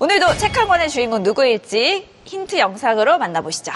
오늘도 책 한 권의 주인공 누구일지 힌트 영상으로 만나보시죠.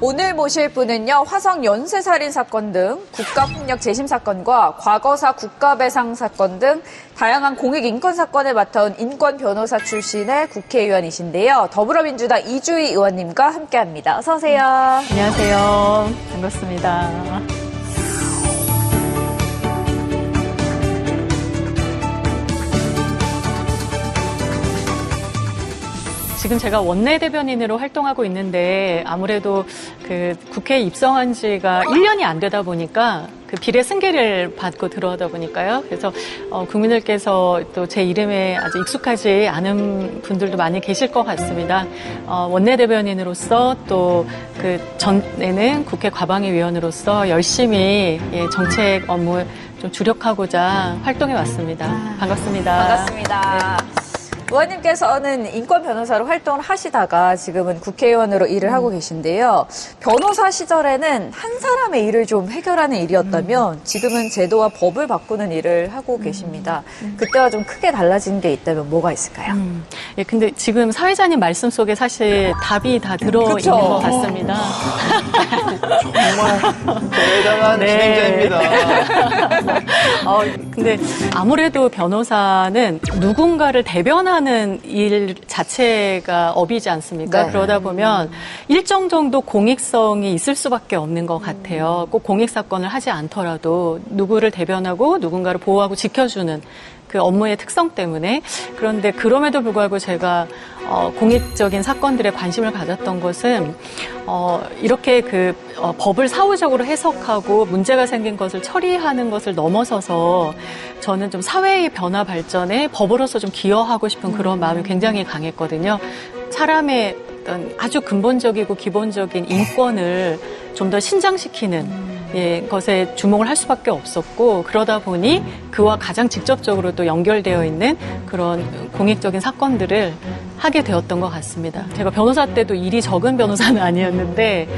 오늘 모실 분은요, 화성 연쇄살인 사건 등 국가폭력 재심 사건과 과거사 국가배상 사건 등 다양한 공익 인권 사건을 맡아온 인권 변호사 출신의 국회의원이신데요. 더불어민주당 이주희 의원님과 함께합니다. 어서 오세요. 안녕하세요. 반갑습니다. 지금 제가 원내대변인으로 활동하고 있는데 아무래도 그 국회에 입성한 지가 1년이 안 되다 보니까 그 비례 승계를 받고 들어오다 보니까요. 그래서 국민들께서 또 제 이름에 아주 익숙하지 않은 분들도 많이 계실 것 같습니다. 원내대변인으로서 또 그 전에는 국회 과방위 위원으로서 열심히 정책 업무에 좀 주력하고자 활동해 왔습니다. 반갑습니다. 반갑습니다. 네. 의원님께서는 인권 변호사로 활동을 하시다가 지금은 국회의원으로 일을 하고 계신데요. 변호사 시절에는 한 사람의 일을 좀 해결하는 일이었다면 지금은 제도와 법을 바꾸는 일을 하고 계십니다. 그때와 좀 크게 달라진 게 있다면 뭐가 있을까요? 예, 근데 지금 사회자님 말씀 속에 사실 답이 다 들어있는 것 같습니다. 정말 대단한 진행자입니다. 근데 아무래도 변호사는 누군가를 대변하는 일 자체가 업이지 않습니까? 네. 그러다 보면 일정 정도 공익성이 있을 수밖에 없는 것 같아요. 꼭 공익사건을 하지 않더라도 누구를 대변하고 누군가를 보호하고 지켜주는 그 업무의 특성 때문에. 그런데 그럼에도 불구하고 제가 공익적인 사건들에 관심을 가졌던 것은 이렇게 법을 사후적으로 해석하고 문제가 생긴 것을 처리하는 것을 넘어서서 저는 좀 사회의 변화 발전에 법으로서 좀 기여하고 싶은 그런 마음이 굉장히 강했거든요. 사람의 어떤 아주 근본적이고 기본적인 인권을 좀 더 신장시키는 것에 주목을 할 수밖에 없었고, 그러다 보니 그와 가장 직접적으로 또 연결되어 있는 그런 공익적인 사건들을 하게 되었던 것 같습니다. 제가 변호사 때도 일이 적은 변호사는 아니었는데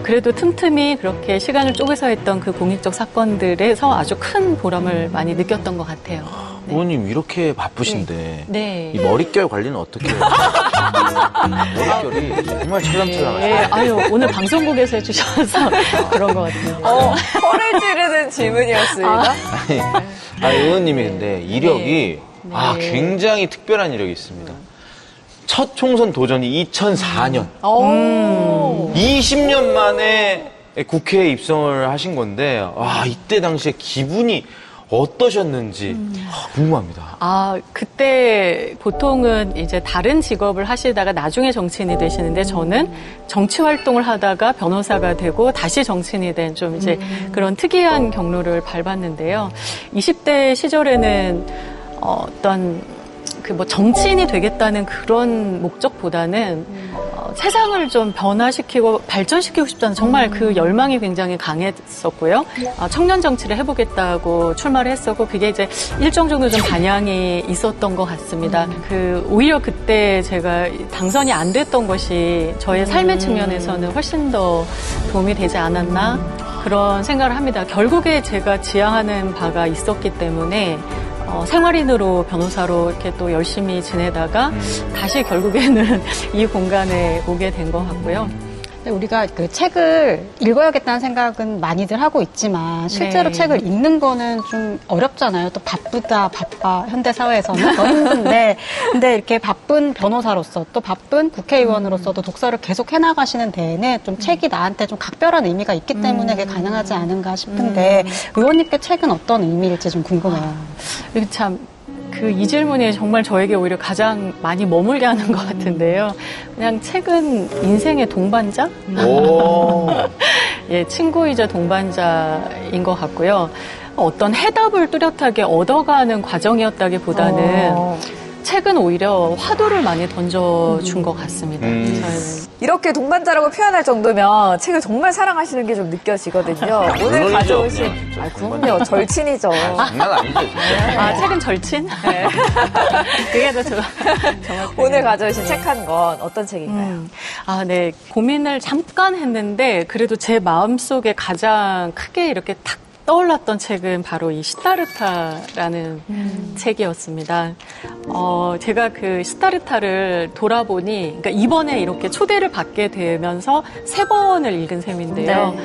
그래도 틈틈이 그렇게 시간을 쪼개서 했던 그 공익적 사건들에서 아주 큰 보람을 많이 느꼈던 것 같아요. 네. 의원님 이렇게 바쁘신데 네. 이 머릿결 관리는 어떻게 해요? 머릿결이 정말 찰랑찰랑하시네요. 네. 아유, 오늘 방송국에서 해주셔서 그런 것 같아요. 허를 찌르는 질문이었습니다. 의원님이 근데 이력이 굉장히 특별한 이력이 있습니다. 첫 총선 도전이 2004년. 20년 만에 국회에 입성을 하신 건데, 이때 당시에 기분이 어떠셨는지 궁금합니다. 그때 보통은 이제 다른 직업을 하시다가 나중에 정치인이 되시는데 저는 정치 활동을 하다가 변호사가 되고 다시 정치인이 된 좀 이제 그런 특이한 경로를 밟았는데요. 20대 시절에는 어떤 정치인이 되겠다는 그런 목적보다는 세상을 좀 변화시키고 발전시키고 싶다는 정말 그 열망이 굉장히 강했었고요. 청년 정치를 해보겠다고 출마를 했었고 그게 이제 일정 정도 좀 반향이 있었던 것 같습니다. 오히려 그때 제가 당선이 안 됐던 것이 저의 삶의 측면에서는 훨씬 더 도움이 되지 않았나 그런 생각을 합니다. 결국에 제가 지향하는 바가 있었기 때문에 생활인으로 변호사로 이렇게 또 열심히 지내다가 다시 결국에는 이 공간에 오게 된 것 같고요. 우리가 그 책을 읽어야겠다는 생각은 많이들 하고 있지만 실제로 책을 읽는 거는 좀 어렵잖아요. 또 바빠 현대 사회에서는 더 힘든데 근데 이렇게 바쁜 변호사로서 또 바쁜 국회의원으로서도 독서를 계속 해나가시는 데에는 좀 책이 나한테 좀 각별한 의미가 있기 때문에 그게 가능하지 않은가 싶은데 의원님께 책은 어떤 의미일지 좀 궁금해요. 이게 참 이 질문이 정말 저에게 오히려 가장 많이 머물게 하는 것 같은데요. 그냥 책은 인생의 동반자? 친구이자 동반자인 것 같고요. 어떤 해답을 뚜렷하게 얻어가는 과정이었다기보다는 책은 오히려 화두를 많이 던져준 것 같습니다. 저희는. 이렇게 동반자라고 표현할 정도면 책을 정말 사랑하시는 게 좀 느껴지거든요. 오늘 물론이죠. 가져오신, 진짜 그럼요, 절친이죠. 장난 아니죠, 진짜. 아, 책은 절친? 네. 그게 더 정말. 오늘 가져오신 책 한 권 어떤 책인가요? 아, 네. 고민을 잠깐 했는데, 그래도 제 마음속에 가장 크게 이렇게 탁 떠올랐던 책은 바로 이 시타르타라는 책이었습니다. 제가 그 시타르타를 돌아보니, 그러니까 이번에 이렇게 초대를 받게 되면서 3번을 읽은 셈인데요.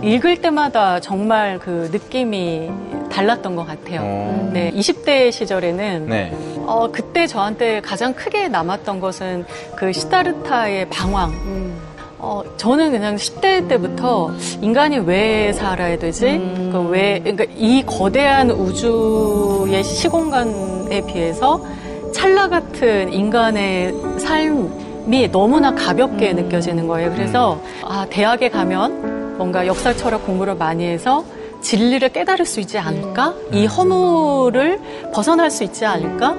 읽을 때마다 정말 그 느낌이 달랐던 것 같아요. 네, 20대 시절에는 네. 그때 저한테 가장 크게 남았던 것은 그 시타르타의 방황. 저는 그냥 10대 때부터 인간이 왜 살아야 되지? 그러니까 이 거대한 우주의 시공간에 비해서 찰나 같은 인간의 삶이 너무나 가볍게 느껴지는 거예요. 그래서 대학에 가면 뭔가 역사 철학 공부를 많이 해서 진리를 깨달을 수 있지 않을까? 이 허물을 벗어날 수 있지 않을까?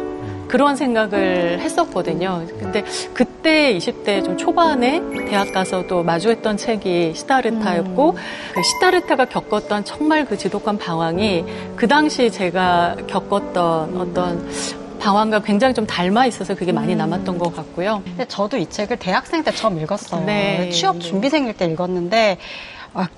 그런 생각을 했었거든요. 근데 그때 20대 좀 초반에 대학 가서 또 마주했던 책이 시타르타였고, 그 시타르타가 겪었던 정말 그 지독한 방황이 그 당시 제가 겪었던 어떤 방황과 굉장히 좀 닮아 있어서 그게 많이 남았던 것 같고요. 근데 저도 이 책을 대학생 때 처음 읽었어요. 네. 취업 준비생일 때 읽었는데,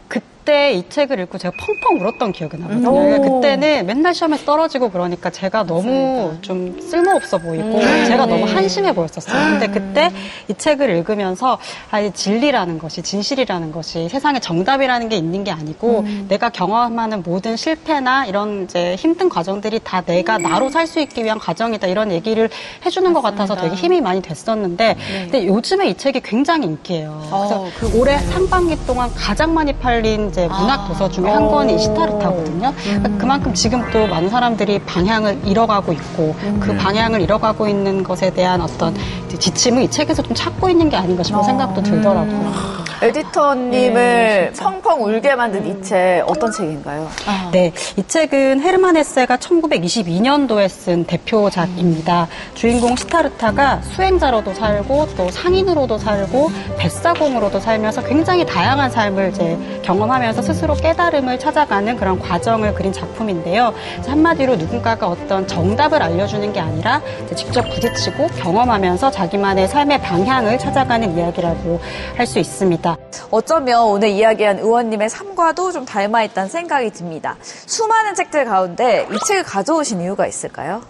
그때 이 책을 읽고 제가 펑펑 울었던 기억이 나거든요. 그때는 맨날 시험에서 떨어지고 그러니까 제가 너무 좀 쓸모없어 보이고 제가 너무 한심해 보였었어요. 근데 그때 이 책을 읽으면서 이 진리라는 것이, 진실이라는 것이 세상에 정답이라는 게 있는 게 아니고 내가 경험하는 모든 실패나 이런 이제 힘든 과정들이 다 내가 나로 살 수 있기 위한 과정이다, 이런 얘기를 해주는 것 같아서 되게 힘이 많이 됐었는데 근데 요즘에 이 책이 굉장히 인기예요. 그래서 올해 상반기 동안 가장 많이 팔린 이제 문학 도서 중에 한 권이 시타르타거든요. 그러니까 그만큼 지금 또 많은 사람들이 방향을 잃어가고 있고 그 방향을 잃어가고 있는 것에 대한 어떤 지침을 이 책에서 좀 찾고 있는 게 아닌가 싶은 생각도 들더라고요. 에디터님을 펑펑 울게 만든 이 책 어떤 책인가요? 네, 이 책은 헤르만 헤세가 1922년도에 쓴 대표작입니다. 주인공 시타르타가 수행자로도 살고 또 상인으로도 살고 뱃사공으로도 살면서 굉장히 다양한 삶을 이제 경험하면서 스스로 깨달음을 찾아가는 그런 과정을 그린 작품인데요. 한마디로 누군가가 어떤 정답을 알려주는 게 아니라 직접 부딪히고 경험하면서 자기만의 삶의 방향을 찾아가는 이야기라고 할 수 있습니다. 어쩌면 오늘 이야기한 의원님의 삶과도 좀 닮아있다는 생각이 듭니다. 수많은 책들 가운데 이 책을 가져오신 이유가 있을까요?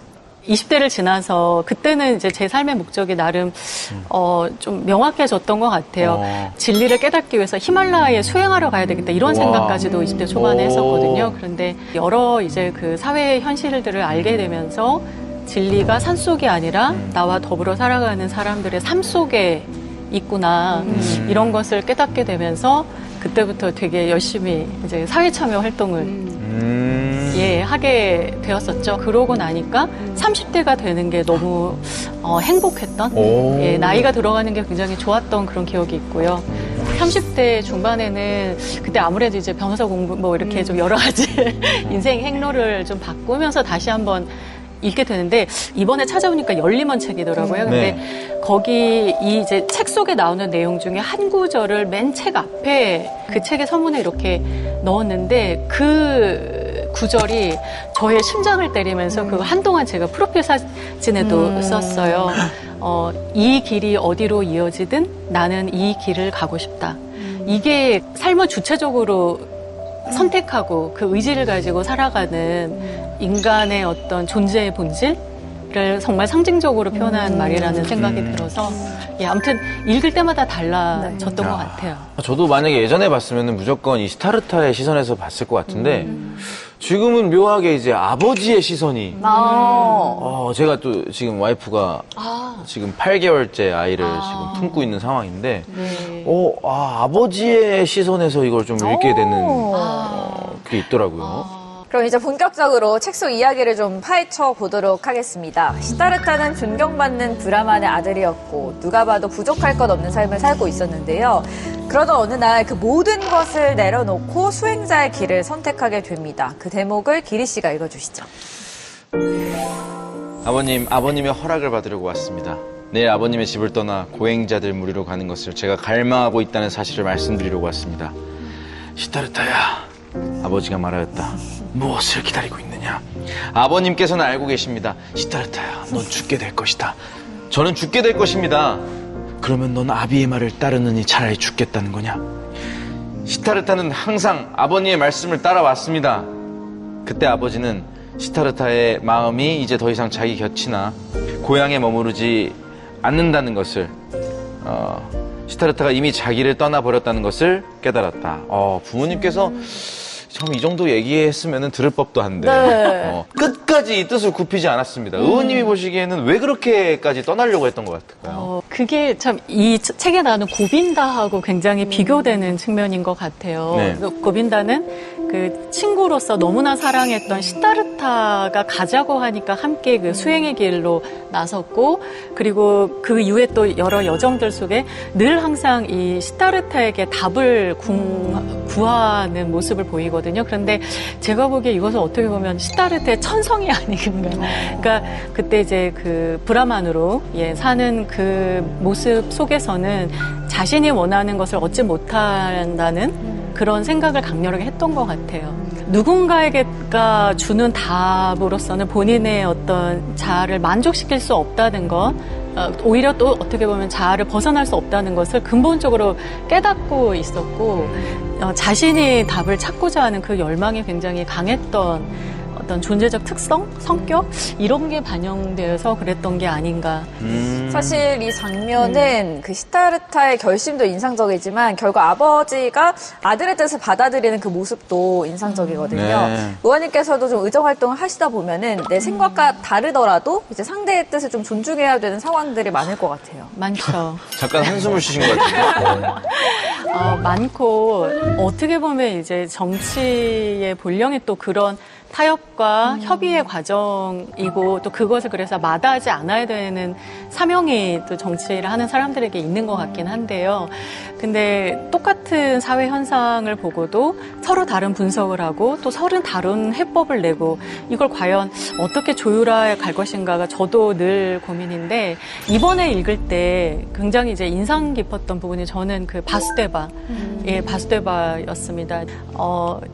20대를 지나서 그때는 이제 제 삶의 목적이 나름 좀 명확해졌던 것 같아요. 진리를 깨닫기 위해서 히말라야에 수행하러 가야 되겠다, 이런 생각까지도 20대 초반에 했었거든요. 그런데 여러 이제 그 사회의 현실들을 알게 되면서 진리가 산속이 아니라 나와 더불어 살아가는 사람들의 삶 속에 있구나, 이런 것을 깨닫게 되면서 그때부터 되게 열심히 이제 사회 참여 활동을 하게 되었었죠. 그러고 나니까 30대가 되는 게 너무 행복했던, 나이가 들어가는 게 굉장히 좋았던 그런 기억이 있고요. 30대 중반에는 그때 아무래도 이제 변호사 공부 뭐 이렇게 좀 여러 가지 인생 행로를 좀 바꾸면서 다시 한번 읽게 되는데, 이번에 찾아보니까 열림원 책이더라고요. 근데 거기 이 이제 책 속에 나오는 내용 중에 한 구절을 맨 책 앞에 그 책의 서문에 이렇게 넣었는데, 그 구절이 저의 심장을 때리면서 그 한동안 제가 프로필 사진에도 썼어요. 이 길이 어디로 이어지든 나는 이 길을 가고 싶다. 이게 삶을 주체적으로 선택하고 그 의지를 가지고 살아가는 인간의 어떤 존재의 본질을 정말 상징적으로 표현한 말이라는 생각이 들어서, 아무튼 읽을 때마다 달라졌던 것 같아요. 저도 만약에 예전에 봤으면 무조건 이 시타르타의 시선에서 봤을 것 같은데 지금은 묘하게 이제 아버지의 시선이 제가 또 지금 와이프가 지금 8개월째 아이를 지금 품고 있는 상황인데 아버지의 시선에서 이걸 좀 읽게 되는 그게 있더라고요. 그럼 이제 본격적으로 책 속 이야기를 좀 파헤쳐 보도록 하겠습니다. 시타르타는 존경받는 브라만의 아들이었고 누가 봐도 부족할 것 없는 삶을 살고 있었는데요. 그러던 어느 날 그 모든 것을 내려놓고 수행자의 길을 선택하게 됩니다. 그 대목을 기리 씨가 읽어주시죠. 아버님의 허락을 받으려고 왔습니다. 내일 아버님의 집을 떠나 고행자들 무리로 가는 것을 제가 갈망하고 있다는 사실을 말씀드리려고 왔습니다. 시타르타야, 아버지가 말하였다. 무엇을 기다리고 있느냐? 아버님께서는 알고 계십니다. 시타르타야, 넌 죽게 될 것이다. 저는 죽게 될 것입니다. 그러면 넌 아비의 말을 따르느니 차라리 죽겠다는 거냐? 시타르타는 항상 아버님의 말씀을 따라왔습니다. 그때 아버지는 시타르타의 마음이 이제 더 이상 자기 곁이나 고향에 머무르지 않는다는 것을, 시타르타가 이미 자기를 떠나버렸다는 것을 깨달았다. 부모님께서 참 이 정도 얘기했으면 들을 법도 한데 네. 끝까지 이 뜻을 굽히지 않았습니다. 의원님이 보시기에는 왜 그렇게까지 떠나려고 했던 것 같을까요? 그게 참 이 책에 나오는 고빈다하고 굉장히 비교되는 측면인 것 같아요. 네. 고빈다는 그 친구로서 너무나 사랑했던 시타르타가 가자고 하니까 함께 그 수행의 길로 나섰고, 그리고 그 이후에 또 여러 여정들 속에 늘 항상 이 시타르타에게 답을 구하는 모습을 보이거든요. 그런데 제가 보기에 이것을 어떻게 보면 시타르타의 천성이 아닌가. 그러니까 그때 이제 그 브라만으로 사는 그 모습 속에서는 자신이 원하는 것을 얻지 못한다는 그런 생각을 강렬하게 했던 것 같아요. 누군가에게가 주는 답으로서는 본인의 어떤 자아를 만족시킬 수 없다는 것, 오히려 또 어떻게 보면 자아를 벗어날 수 없다는 것을 근본적으로 깨닫고 있었고, 자신이 답을 찾고자 하는 그 열망이 굉장히 강했던 어떤 존재적 특성, 성격 이런 게 반영되어서 그랬던 게 아닌가. 사실 이 장면은 그 시타르타의 결심도 인상적이지만 결국 아버지가 아들의 뜻을 받아들이는 그 모습도 인상적이거든요. 네. 의원님께서도 좀 의정 활동을 하시다 보면은 내 생각과 다르더라도 이제 상대의 뜻을 좀 존중해야 되는 상황들이 많을 것 같아요. 많죠. 잠깐 한숨을 쉬신 것 같은데. 많고, 어떻게 보면 이제 정치의 본령이 또 그런 타협과 협의의 과정이고, 또 그것을 그래서 마다하지 않아야 되는 사명이 또 정치를 하는 사람들에게 있는 것 같긴 한데요. 근데 똑같은 사회 현상을 보고도 서로 다른 분석을 하고 또 서로 다른 해법을 내고, 이걸 과연 어떻게 조율해 갈 것인가가 저도 늘 고민인데, 이번에 읽을 때 굉장히 이제 인상 깊었던 부분이 저는 그 바수데바였습니다.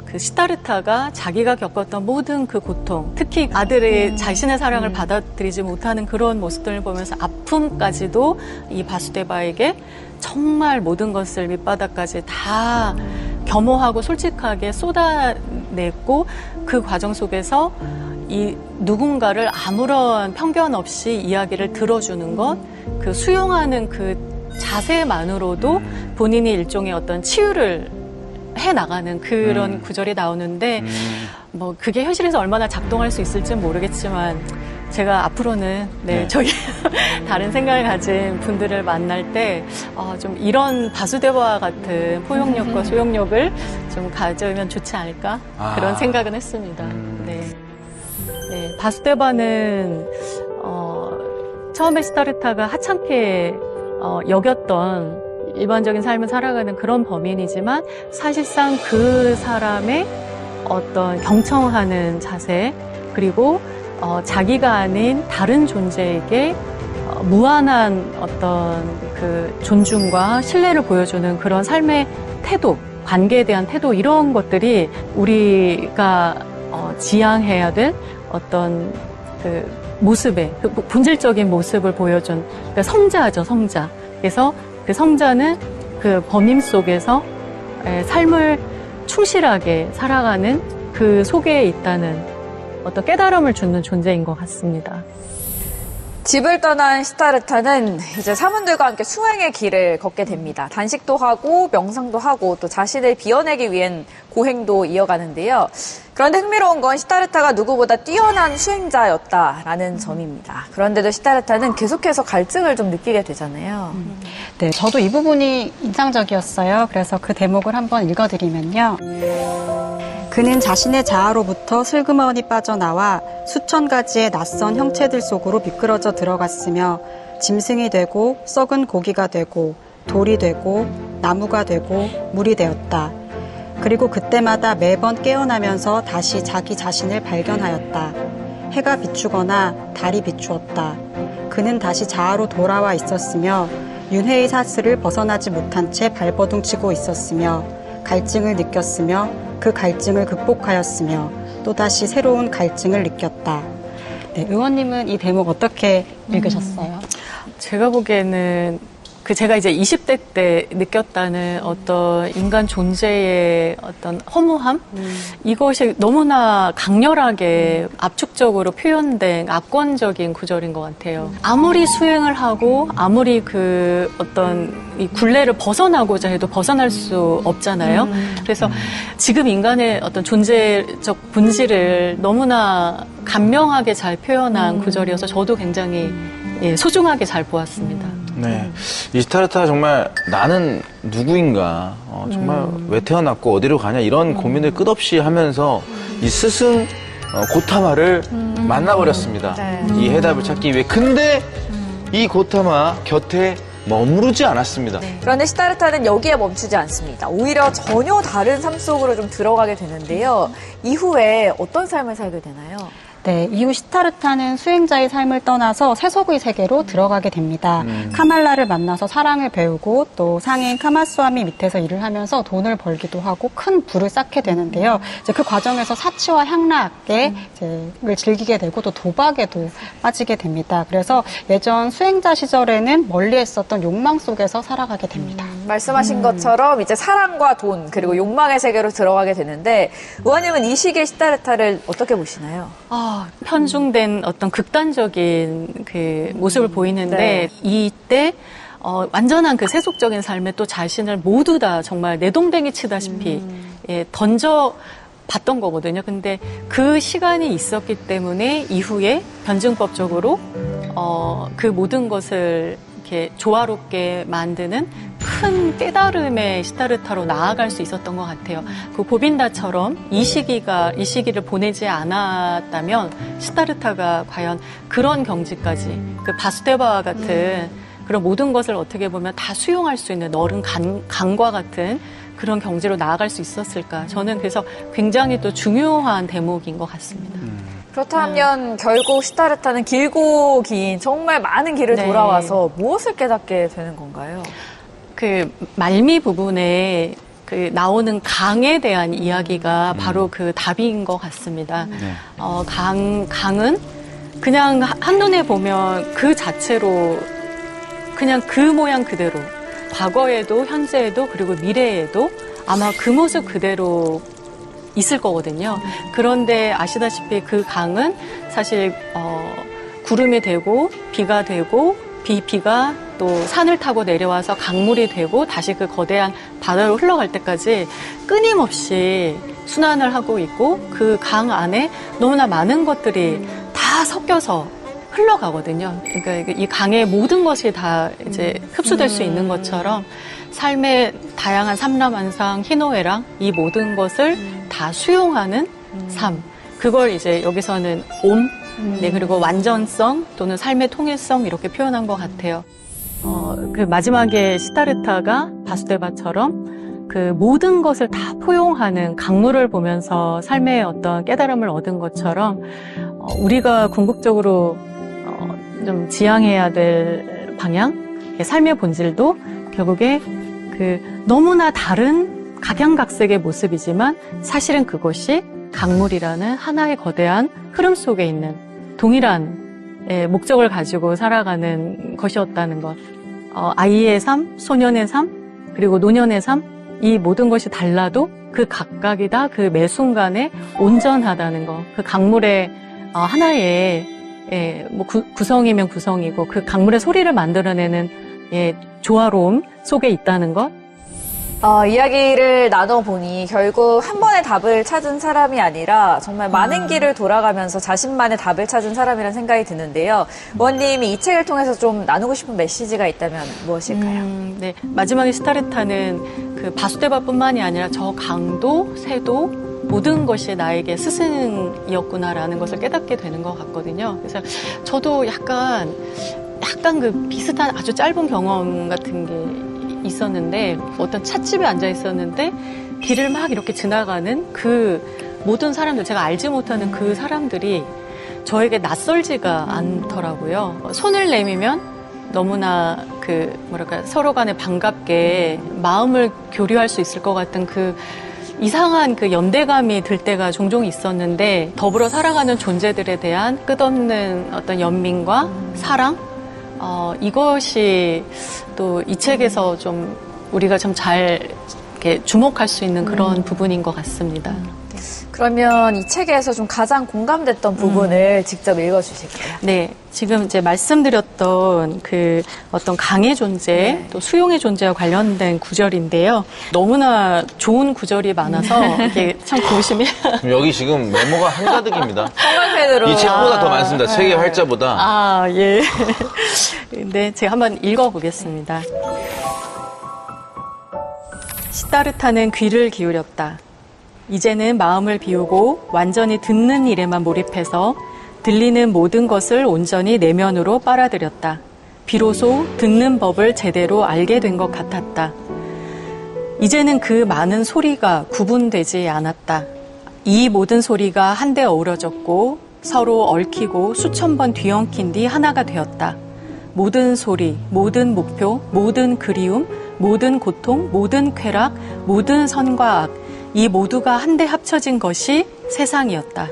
그 시타르타가 자기가 겪었던 모든 그 고통, 특히 아들의 자신의 사랑을 받아들이지 못하는 그런 모습들을 보면서 아픔까지도 이 바수데바에게 정말 모든 것을 밑바닥까지 다 겸허하고 솔직하게 쏟아냈고, 그 과정 속에서 이 누군가를 아무런 편견 없이 이야기를 들어주는 것, 그 수용하는 그 자세만으로도 본인이 일종의 어떤 치유를 해나가는 그런 구절이 나오는데, 뭐 그게 현실에서 얼마나 작동할 수 있을지는 모르겠지만, 제가 앞으로는 저희 다른 생각을 가진 분들을 만날 때 좀 이런 바수데바와 같은 포용력과 소용력을 좀 가져면 좋지 않을까, 그런 생각은 했습니다. 네, 바수데바는 처음에 시타르타가 하찮게 여겼던 일반적인 삶을 살아가는 그런 범인이지만, 사실상 그 사람의 어떤 경청하는 자세, 그리고 자기가 아닌 다른 존재에게 무한한 어떤 그 존중과 신뢰를 보여주는 그런 삶의 태도, 관계에 대한 태도, 이런 것들이 우리가 지향해야 될 어떤 그 모습의, 그 본질적인 모습을 보여준, 그러니까 성자죠, 성자. 그래서 그 성자는 그 범임 속에서 삶을 충실하게 살아가는 그 속에 있다는 어떤 깨달음을 주는 존재인 것 같습니다. 집을 떠난 시타르타는 이제 사문들과 함께 수행의 길을 걷게 됩니다. 단식도 하고 명상도 하고 또 자신을 비워내기 위한 고행도 이어가는데요. 그런데 흥미로운 건 시타르타가 누구보다 뛰어난 수행자였다라는 점입니다. 그런데도 시타르타는 계속해서 갈증을 좀 느끼게 되잖아요. 네, 저도 이 부분이 인상적이었어요. 그래서 그 대목을 한번 읽어드리면요. 그는 자신의 자아로부터 슬그머니 빠져나와 수천 가지의 낯선 형체들 속으로 미끄러져 들어갔으며 짐승이 되고 썩은 고기가 되고 돌이 되고 나무가 되고 물이 되었다. 그리고 그때마다 매번 깨어나면서 다시 자기 자신을 발견하였다. 해가 비추거나 달이 비추었다. 그는 다시 자아로 돌아와 있었으며 윤회의 사슬을 벗어나지 못한 채 발버둥치고 있었으며 갈증을 느꼈으며 그 갈증을 극복하였으며 또다시 새로운 갈증을 느꼈다. 네, 의원님은 이 대목 어떻게 읽으셨어요? 제가 보기에는 제가 이제 20대 때 느꼈다는 어떤 인간 존재의 어떤 허무함? 이것이 너무나 강렬하게 압축적으로 표현된 압권적인 구절인 것 같아요. 아무리 수행을 하고, 아무리 그 어떤 이 굴레를 벗어나고자 해도 벗어날 수 없잖아요. 그래서 지금 인간의 어떤 존재적 본질을 너무나 감명하게 잘 표현한 구절이어서 저도 굉장히 소중하게 잘 보았습니다. 네. 이 시타르타 정말 나는 누구인가, 정말 왜 태어났고 어디로 가냐 이런 고민을 끝없이 하면서 이 스승 고타마를 만나버렸습니다. 이 해답을 찾기 위해. 근데 이 고타마 곁에 머무르지 않았습니다. 그런데 시타르타는 여기에 멈추지 않습니다. 오히려 전혀 다른 삶 속으로 좀 들어가게 되는데요. 이후에 어떤 삶을 살게 되나요? 네, 이후 시타르타는 수행자의 삶을 떠나서 세속의 세계로 들어가게 됩니다. 카말라를 만나서 사랑을 배우고 또 상인 카마스와미 밑에서 일을 하면서 돈을 벌기도 하고 큰 부를 쌓게 되는데요. 이제 그 과정에서 사치와 향락을 즐기게 되고 또 도박에도 빠지게 됩니다. 그래서 예전 수행자 시절에는 멀리 했었던 욕망 속에서 살아가게 됩니다. 말씀하신 것처럼 이제 사랑과 돈 그리고 욕망의 세계로 들어가게 되는데 의원님은 이 시기의 시타르타를 어떻게 보시나요? 편중된 어떤 극단적인 그 모습을 보이는데 이때 완전한 그 세속적인 삶에 또 자신을 모두 다 정말 내동댕이 치다시피 던져 봤던 거거든요. 근데 그 시간이 있었기 때문에 이후에 변증법적으로 그 모든 것을 이렇게 조화롭게 만드는 큰 깨달음의 시타르타로 나아갈 수 있었던 것 같아요. 그 고빈다처럼 이 시기를 보내지 않았다면 시타르타가 과연 그런 경지까지 그 바수데바와 같은 그런 모든 것을 어떻게 보면 다 수용할 수 있는 너른 강과 같은 그런 경지로 나아갈 수 있었을까. 저는 그래서 굉장히 또 중요한 대목인 것 같습니다. 그렇다면 결국 시타르타는 길고 긴 정말 많은 길을 돌아와서 무엇을 깨닫게 되는 건가요? 그 말미 부분에 그 나오는 강에 대한 이야기가 바로 그 답인 것 같습니다. 강은 그냥 한눈에 보면 그 자체로 그냥 그 모양 그대로 과거에도 현재에도 그리고 미래에도 아마 그 모습 그대로 있을 거거든요. 그런데 아시다시피 그 강은 사실 구름이 되고 비가 되고 비가 또 산을 타고 내려와서 강물이 되고 다시 그 거대한 바다로 흘러갈 때까지 끊임없이 순환을 하고 있고 그 강 안에 너무나 많은 것들이 다 섞여서 흘러가거든요. 그러니까 이 강의 모든 것이 다 이제 흡수될 수 있는 것처럼 삶의 다양한 삼라만상, 희노애락 이 모든 것을 다 수용하는 삶. 그걸 이제 여기서는 네, 그리고 완전성 또는 삶의 통일성 이렇게 표현한 것 같아요. 그 마지막에 시타르타가 바수데바처럼 그 모든 것을 다 포용하는 강물을 보면서 삶의 어떤 깨달음을 얻은 것처럼 우리가 궁극적으로 좀 지향해야 될 방향, 삶의 본질도 결국에 그 너무나 다른 각양각색의 모습이지만 사실은 그것이 강물이라는 하나의 거대한 흐름 속에 있는 동일한 목적을 가지고 살아가는 것이었다는 것. 아이의 삶, 소년의 삶, 그리고 노년의 삶, 이 모든 것이 달라도 그 각각이 다 그 매 순간에 온전하다는 것. 그 강물의 하나의 구성이면 구성이고 그 강물의 소리를 만들어내는 조화로움 속에 있다는 것. 이야기를 나눠보니 결국 한 번의 답을 찾은 사람이 아니라 정말 많은 길을 돌아가면서 자신만의 답을 찾은 사람이라는 생각이 드는데요. 의원님이 이 책을 통해서 좀 나누고 싶은 메시지가 있다면 무엇일까요? 네, 마지막에 시타르타는 그 바수데바뿐만이 아니라 저 강도, 새도 모든 것이 나에게 스승이었구나라는 것을 깨닫게 되는 것 같거든요. 그래서 저도 약간 그 비슷한 아주 짧은 경험 같은 게 있었는데 어떤 찻집에 앉아 있었는데 길을 막 이렇게 지나가는 그 모든 사람들 제가 알지 못하는 그 사람들이 저에게 낯설지가 않더라고요. 손을 내밀면 너무나 서로 간에 반갑게 마음을 교류할 수 있을 것 같은 이상한 연대감이 들 때가 종종 있었는데, 더불어 살아가는 존재들에 대한 끝없는 어떤 연민과 사랑, 이것이 또 이 책에서 좀 우리가 좀 잘 주목할 수 있는 그런 부분인 것 같습니다. 그러면 이 책에서 좀 가장 공감됐던 부분을 직접 읽어주실게요. 네, 지금 이제 말씀드렸던 어떤 강의 존재, 또 수용의 존재와 관련된 구절인데요. 너무나 좋은 구절이 많아서 이게 참 보시면 여기 지금 메모가 한가득입니다. 성갈펜으로. 이 책보다 더 많습니다. 책의 활자보다. 아, 예. 네, 제가 한번 읽어보겠습니다. 시다르타는 귀를 기울였다. 이제는 마음을 비우고 완전히 듣는 일에만 몰입해서 들리는 모든 것을 온전히 내면으로 빨아들였다. 비로소 듣는 법을 제대로 알게 된 것 같았다. 이제는 그 많은 소리가 구분되지 않았다. 이 모든 소리가 한데 어우러졌고 서로 얽히고 수천 번 뒤엉킨 뒤 하나가 되었다. 모든 소리, 모든 목표, 모든 그리움, 모든 고통, 모든 쾌락, 모든 선과 악, 이 모두가 한데 합쳐진 것이 세상이었다.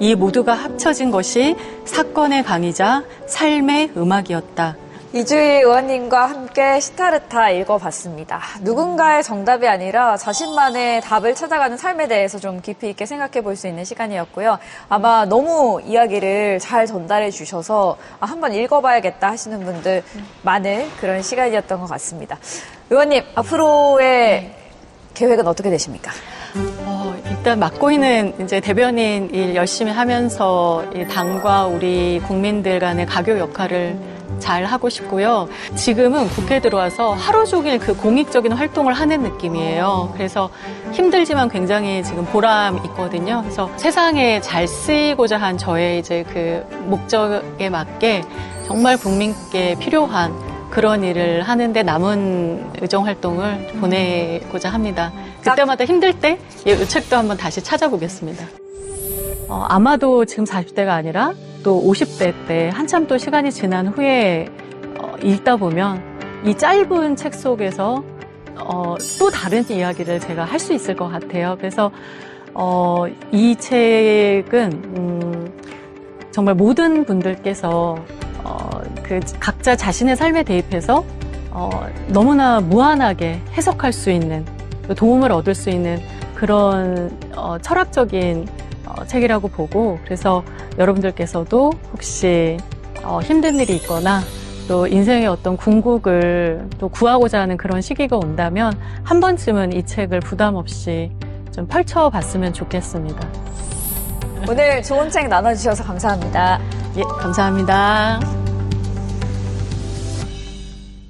이 모두가 합쳐진 것이 사건의 강이자 삶의 음악이었다. 이주희 의원님과 함께 시타르타 읽어봤습니다. 누군가의 정답이 아니라 자신만의 답을 찾아가는 삶에 대해서 좀 깊이 있게 생각해 볼 수 있는 시간이었고요. 아마 너무 이야기를 잘 전달해 주셔서 한번 읽어봐야겠다 하시는 분들 많은 그런 시간이었던 것 같습니다. 의원님, 앞으로의 계획은 어떻게 되십니까? 일단 맡고 있는 이제 대변인 일 열심히 하면서 이 당과 우리 국민들 간의 가교 역할을 잘 하고 싶고요. 지금은 국회에 들어와서 하루 종일 공익적인 활동을 하는 느낌이에요. 그래서 힘들지만 굉장히 지금 보람 있거든요. 그래서 세상에 잘 쓰이고자 한 저의 이제 목적에 맞게 정말 국민께 필요한 그런 일을 하는데 남은 의정 활동을 보내고자 합니다. 그때마다 힘들 때 이 책도 한번 다시 찾아보겠습니다. 아마도 지금 40대가 아니라 또 50대 때 한참 또 시간이 지난 후에 읽다 보면 이 짧은 책 속에서 또 다른 이야기를 제가 할 수 있을 것 같아요. 그래서 이 책은 정말 모든 분들께서 각자 자신의 삶에 대입해서 너무나 무한하게 해석할 수 있는, 도움을 얻을 수 있는 그런 철학적인 책이라고 보고, 그래서 여러분들께서도 혹시 힘든 일이 있거나 또 인생의 어떤 궁극을 또 구하고자 하는 그런 시기가 온다면 한 번쯤은 이 책을 부담 없이 좀 펼쳐봤으면 좋겠습니다. 오늘 좋은 책 나눠주셔서 감사합니다. 예, 감사합니다.